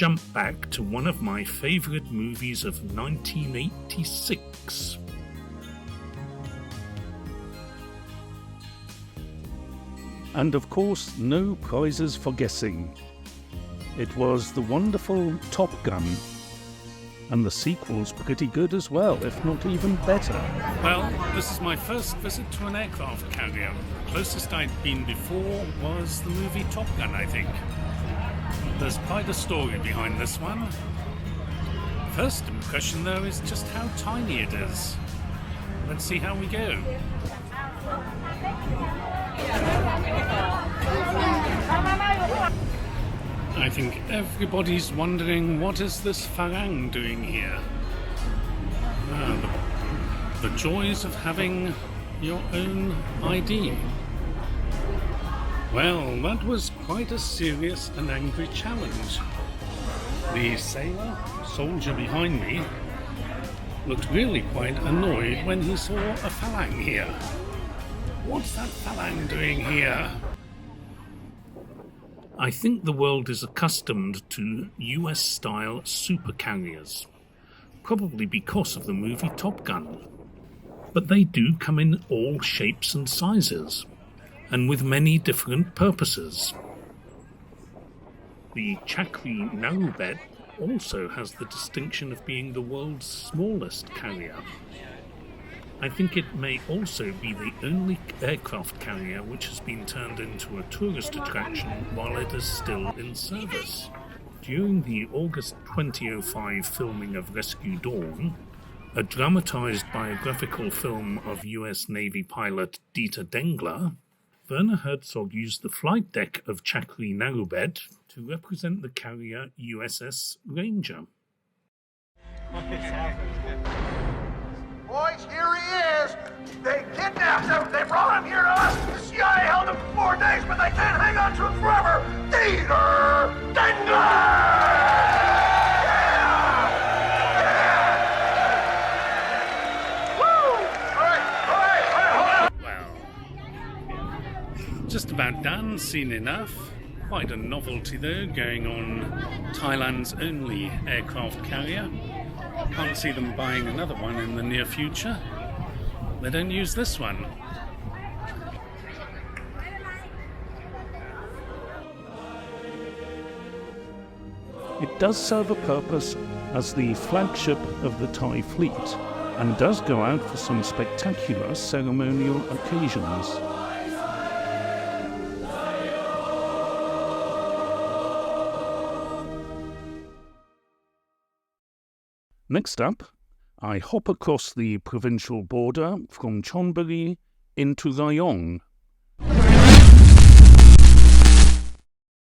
jump back to one of my favourite movies of 1986. And of course, no prizes for guessing. It was the wonderful Top Gun. And the sequel's pretty good as well, if not even better. Well, this is my first visit to an aircraft carrier. The closest I'd been before was the movie Top Gun, I think. There's quite a story behind this one. First impression, though, is just how tiny it is. Let's see how we go. I think everybody's wondering, what is this Farang doing here? The joys of having your own ID. Well, that was quite a serious and angry challenge. The soldier behind me, looked really quite annoyed when he saw a Farang here. What's that Farang doing here? I think the world is accustomed to US-style supercarriers, probably because of the movie Top Gun. But they do come in all shapes and sizes, and with many different purposes. The Chakri Narubet also has the distinction of being the world's smallest carrier. I think it may also be the only aircraft carrier which has been turned into a tourist attraction while it is still in service. During the August 2005 filming of Rescue Dawn, a dramatized biographical film of US Navy pilot Dieter Dengler, Werner Herzog used the flight deck of Chakri Narubet to represent the carrier USS Ranger. Boys, here he is! They kidnapped him! They brought him here to us! The CIA held him for 4 days, but they can't hang on to him forever! Dieter Dengler! Just about done, seen enough. Quite a novelty though, going on Thailand's only aircraft carrier. Can't see them buying another one in the near future. They don't use this one. It does serve a purpose as the flagship of the Thai fleet and does go out for some spectacular ceremonial occasions. Next up, I hop across the provincial border from Chonburi into Rayong,